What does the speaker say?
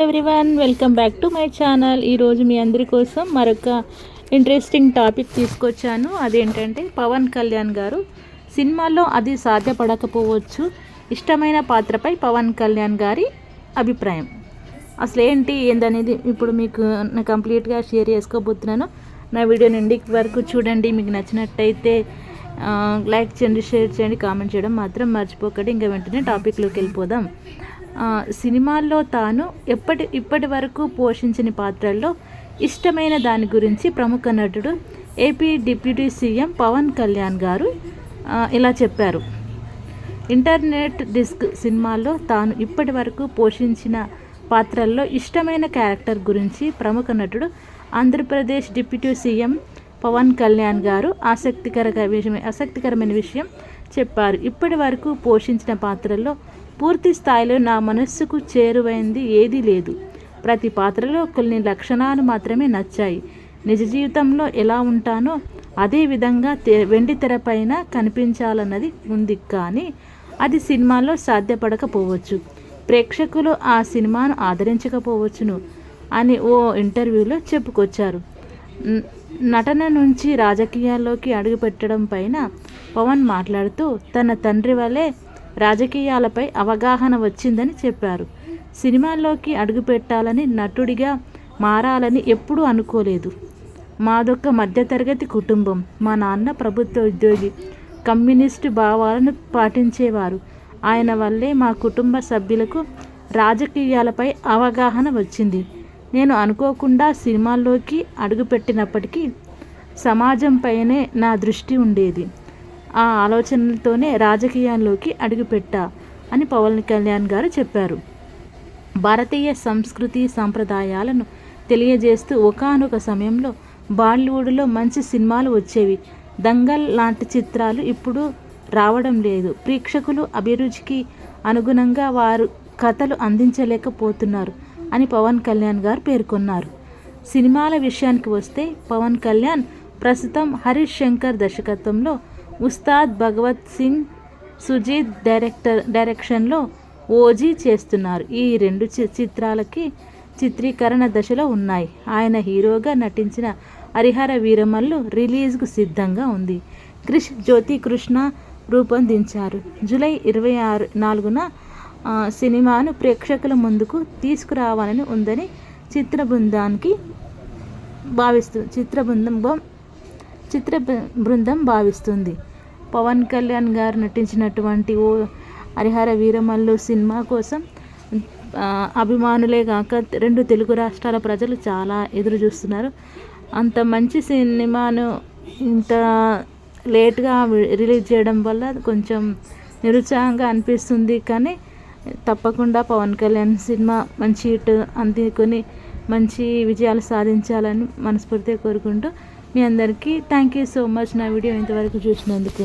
Everyone, welcome back to my channel. ఈరోజు మీ అందరి కోసం మరొక ఇంట్రెస్టింగ్ టాపిక్ తీసుకొచ్చాను. అదేంటంటే పవన్ కళ్యాణ్ గారు సినిమాల్లో అది సాధ్యపడకపోవచ్చు, ఇష్టమైన పాత్రపై పవన్ కళ్యాణ్ గారి అభిప్రాయం అసలు ఏందనేది ఇప్పుడు మీకు కంప్లీట్గా షేర్ చేసుకోబోతున్నాను. నా వీడియోని ఎండింగ్ వరకు చూడండి. మీకు నచ్చినట్టయితే లైక్ చేయండి, షేర్ చేయండి, కామెంట్ చేయడం మాత్రం మర్చిపోకండి. ఇంకా వెంటనే టాపిక్లోకి వెళ్ళిపోదాం. సినిమాల్లో తాను ఇప్పటి వరకు పోషించిన పాత్రల్లో ఇష్టమైన దాని గురించి ప్రముఖ నటుడు AP deputy CM Pawan Kalyan గారు ఇలా చెప్పారు. ఇంటర్నెట్ డిస్క్ సినిమాల్లో తాను ఇప్పటి వరకు పోషించిన పాత్రల్లో ఇష్టమైన క్యారెక్టర్ గురించి ప్రముఖ నటుడు ఆంధ్రప్రదేశ్ డిప్యూటీ సీఎం పవన్ కళ్యాణ్ గారు ఆసక్తికరమైన విషయం చెప్పారు. ఇప్పటి వరకు పోషించిన పాత్రల్లో పూర్తి స్థాయిలో నా మనస్సుకు చేరువైంది ఏదీ లేదు. ప్రతి పాత్రలో కొన్ని లక్షణాలు మాత్రమే నచ్చాయి. నిజ జీవితంలో ఎలా ఉంటానో అదే విధంగా వెండి తెరపైన కనిపించాలన్నది ఉంది, కానీ అది సినిమాలో సాధ్యపడకపోవచ్చు. ప్రేక్షకులు ఆ సినిమాను ఆదరించకపోవచ్చును అని ఓ ఇంటర్వ్యూలో చెప్పుకొచ్చారు. నటన నుంచి రాజకీయాల్లోకి అడుగుపెట్టడం పైన పవన్ మాట్లాడుతూ తన తండ్రి వలె రాజకీయాలపై అవగాహన వచ్చిందని చెప్పారు. సినిమాల్లోకి అడుగుపెట్టాలని, నటుడిగా మారాలని ఎప్పుడూ అనుకోలేదు. మాదొక మధ్యతరగతి కుటుంబం. మా నాన్న ప్రభుత్వ ఉద్యోగి, కమ్యూనిస్టు భావాలను పాటించేవారు. ఆయన వల్లే మా కుటుంబ సభ్యులకు రాజకీయాలపై అవగాహన వచ్చింది. నేను అనుకోకుండా సినిమాల్లోకి అడుగుపెట్టినప్పటికీ సమాజంపైనే నా దృష్టి ఉండేది. ఆ ఆలోచనలతోనే రాజకీయాల్లోకి అడుగుపెట్టా అని పవన్ కళ్యాణ్ గారు చెప్పారు. భారతీయ సంస్కృతి సంప్రదాయాలను తెలియజేస్తూ ఒకానొక సమయంలో బాలీవుడ్లో మంచి సినిమాలు వచ్చేవి. దంగల్ లాంటి చిత్రాలు ఇప్పుడు రావడం లేదు. ప్రేక్షకులు అభిరుచికి అనుగుణంగా వారు కథలు అందించలేకపోతున్నారు అని పవన్ కళ్యాణ్ గారు పేర్కొన్నారు. సినిమాల విషయానికి వస్తే పవన్ కళ్యాణ్ ప్రస్తుతం హరీష్ శంకర్ దర్శకత్వంలో ఉస్తాద్ భగవత్ సింగ్ సుజీత్ డైరెక్షన్లో ఓజీ చేస్తున్నారు. ఈ రెండు చిత్రాలకి చిత్రీకరణ దశలో ఉన్నాయి. ఆయన హీరోగా నటించిన హరిహర వీరమల్లు రిలీజ్కు సిద్ధంగా ఉంది. క్రిష్ జ్యోతి కృష్ణ రూపొందించారు. జూలై 24న సినిమాను ప్రేక్షకుల ముందుకు తీసుకురావాలని ఉందని చిత్ర బృందం భావిస్తుంది. పవన్ కళ్యాణ్ గారు నటించినటువంటి ఓ హరిహర వీరమల్లు సినిమా కోసం అభిమానులే కాక 2 తెలుగు రాష్ట్రాల ప్రజలు చాలా ఎదురు చూస్తున్నారు. అంత మంచి సినిమాను ఇంత లేట్గా రిలీజ్ చేయడం వల్ల కొంచెం నిరుత్సాహంగా అనిపిస్తుంది. కానీ తప్పకుండా పవన్ కళ్యాణ్ సినిమా మంచి హిట్ అందుకొని మంచి విజయాలు సాధించాలని మనస్ఫూర్తిగా కోరుకుంటూ మీ అందరికీ థ్యాంక్ యూ సో మచ్ నా వీడియో ఇంతవరకు చూసినందుకు.